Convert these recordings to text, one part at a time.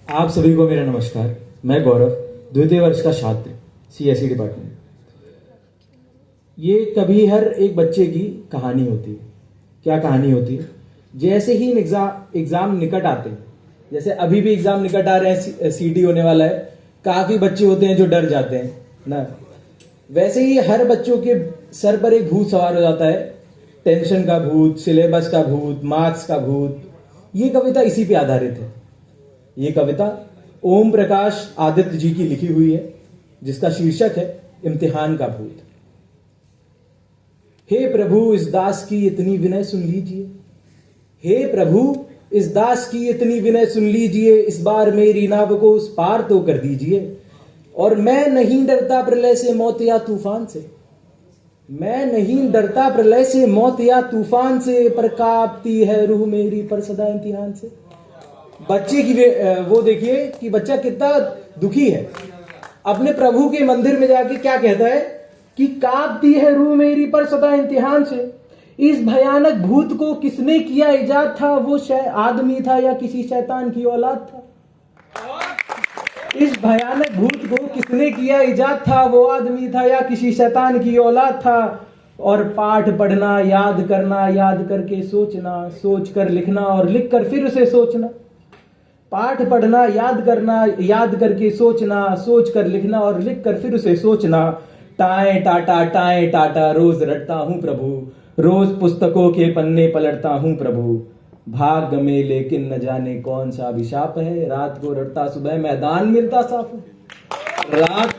आप सभी को मेरा नमस्कार। मैं गौरव, द्वितीय वर्ष का छात्र, सीएसई डिपार्टमेंट। ये कभी हर एक बच्चे की कहानी होती है। क्या कहानी होती है? जैसे ही एग्जाम निकट आते हैं, जैसे अभी भी एग्जाम निकट आ रहे हैं, सीटी होने वाला है, काफी बच्चे होते हैं जो डर जाते हैं ना। वैसे ही हर बच्चों के सर पर एक भूत सवार हो जाता है, टेंशन का भूत, सिलेबस का भूत, मार्क्स का भूत। ये कविता इसी पे आधारित है। ये कविता ओम प्रकाश आदित्य जी की लिखी हुई है, जिसका शीर्षक है इम्तिहान का भूत। हे प्रभु, इस दास की इतनी विनय सुन लीजिए। हे प्रभु, इस दास की इतनी विनय सुन लीजिए। इस बार मेरी नाव को उस पार तो कर दीजिए। और मैं नहीं डरता प्रलय से, मौत या तूफान से। मैं नहीं डरता प्रलय से, मौत या तूफान से, पर कांपती है रूह मेरी पर सदा इम्तिहान से। बच्चे की वो देखिए कि बच्चा कितना दुखी है। अपने प्रभु के मंदिर में जाके क्या कहता है कि कांपती है रूह मेरी पर सदा इम्तिहान से। इस भयानक भूत को किसने किया इजाद था? वो आदमी था या किसी शैतान की औलाद था? इस भयानक भूत को किसने किया इजाद था? वो आदमी था या किसी शैतान की औलाद था? और पाठ पढ़ना, याद करना, याद करके सोचना, सोच कर लिखना और लिख कर फिर उसे सोचना। पाठ पढ़ना, याद करना, याद करके सोचना, सोच कर लिखना और लिख कर फिर उसे सोचना। टाए टाटा रोज रटता हूं प्रभु, रोज पुस्तकों के पन्ने पलटता हूं प्रभु। भाग्य में लेकिन न जाने कौन सा अभिशाप है, रात को रटता सुबह मैदान मिलता साफ है। रात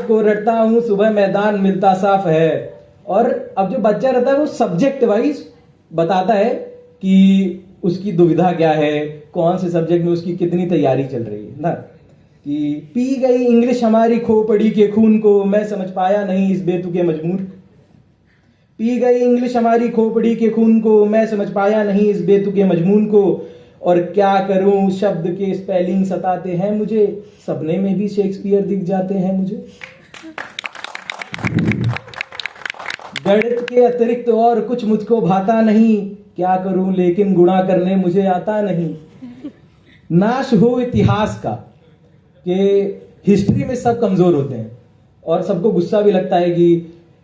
को रटता हूं सुबह मैदान मिलता साफ है। और अब जो बच्चा रहता है वो सब्जेक्ट वाइज बताता है कि उसकी दुविधा क्या है, कौन से सब्जेक्ट में उसकी कितनी तैयारी चल रही है ना। कि पी गई इंग्लिश हमारी खोपड़ी के खून को, मैं समझ पाया नहीं इस बेतुके मजमून। पी गई इंग्लिश हमारी खोपड़ी के खून को, मैं समझ पाया नहीं इस बेतुके मजमून को। और क्या करूं, शब्द के स्पेलिंग सताते हैं मुझे, सपने में भी शेक्सपियर दिख जाते हैं मुझे। गणित के अतिरिक्त और कुछ मुझको भाता नहीं, क्या करूं लेकिन गुणा करने मुझे आता नहीं। नाश हो इतिहास का, कि हिस्ट्री में सब कमजोर होते हैं और सबको गुस्सा भी लगता है कि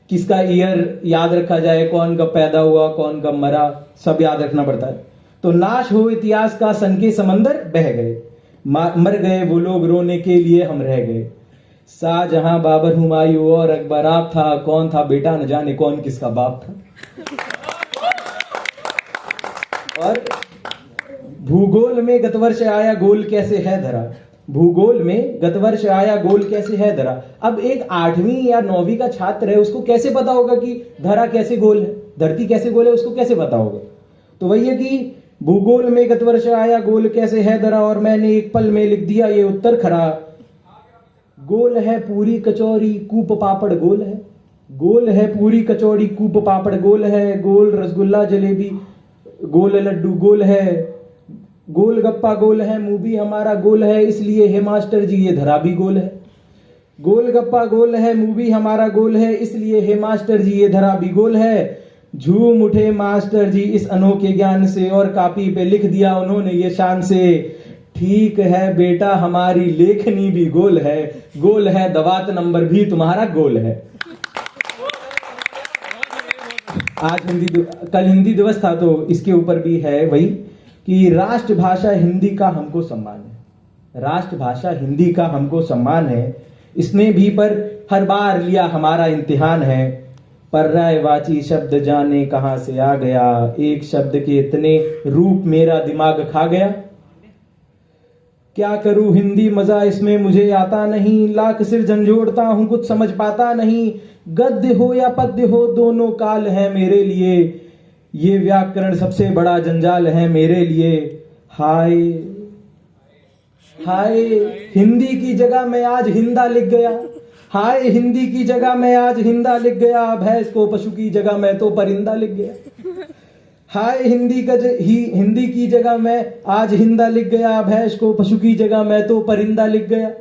किसका ईयर याद रखा जाए, कौन कब पैदा हुआ, कौन कब मरा, सब याद रखना पड़ता है। तो नाश हो इतिहास का, सन के समंदर बह गए, मर गए वो लोग रोने के लिए, हम रह गए। शाहजहां, बाबर, हुमायूं और अकबर आप था, कौन था बेटा न जाने कौन किसका बाप था। और भूगोल में गतवर्ष आया गोल कैसे है धरा। भूगोल में गतवर्ष आया गोल कैसे है धरा। अब एक 8वीं या 9वीं का छात्र है, उसको कैसे पता होगा कि धरा कैसे गोल है, धरती कैसे गोल है, उसको कैसे पता होगा। तो वही है कि भूगोल में गतवर्ष आया गोल कैसे है धरा, और मैंने एक पल में लिख दिया ये उत्तर खरा। गोल है पूरी कचौरी कूप पापड़ गोल है। गोल है पूरी कचौड़ी कूप पापड़ गोल है। गोल रसगुल्ला जलेबी गोल लड्डू गोल है। गोल गप्पा गोल है, मुंह भी हमारा गोल है, इसलिए हे मास्टर जी ये धरा भी गोल है। गोल गप्पा गोल है, मुंह भी हमारा गोल है, इसलिए हे मास्टर जी ये धरा भी गोल है। झूम उठे मास्टर जी इस अनोखे ज्ञान से, और कॉपी पे लिख दिया उन्होंने ये शान से, ठीक है बेटा हमारी लेखनी भी गोल है। गोल है दवात नंबर भी तुम्हारा गोल है। आज कल हिंदी दिवस था, तो इसके ऊपर भी है वही कि राष्ट्रभाषा हिंदी का हमको सम्मान है। राष्ट्रभाषा हिंदी का हमको सम्मान है। इसने भी पर हर बार लिया हमारा इम्तिहान है। पर्यायवाची शब्द जाने कहां से आ गया, एक शब्द के इतने रूप मेरा दिमाग खा गया। क्या करूं हिंदी मजा इसमें मुझे आता नहीं, लाख सिर झंझोड़ता हूं कुछ समझ पाता नहीं। गद्य हो या पद्य हो दोनों काल है मेरे लिए, ये व्याकरण सबसे बड़ा जंजाल है मेरे लिए। हाय हाय हिंदी की जगह मैं आज हिंदा लिख गया। हाय हिंदी की जगह मैं आज हिंदा लिख गया, भैंस को पशु की जगह मैं तो परिंदा लिख गया। हाय हिंदी की जगह मैं आज हिंदा लिख गया, भैंस को पशु की जगह मैं तो परिंदा लिख गया।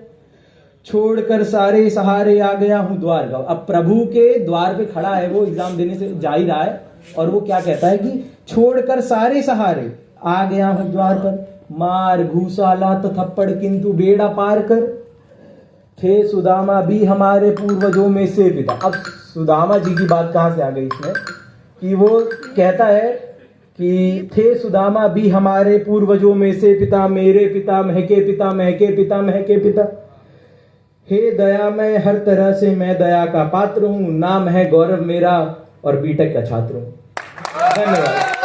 छोड़कर सारे सहारे आ गया हूं द्वार का। अब प्रभु के द्वार पे खड़ा है, वो एग्जाम देने से जा ही रहा है, और वो क्या कहता है कि छोड़कर सारे सहारे आ गया हूं द्वार पर, मार घूसा लात थप्पड़ किंतु बेड़ा पार कर। थे सुदामा भी हमारे पूर्वजों में से पिता। अब सुदामा जी की बात कहां से आ गई इसमें कि वो कहता है कि थे सुदामा भी हमारे पूर्वजों में से पिता, मेरे पिता महके पिता, महके पिता, महके पिता। हे दया मैं हर तरह से मैं दया का पात्र हूं, नाम है गौरव मेरा और बीटेक का छात्र हूं। धन्यवाद।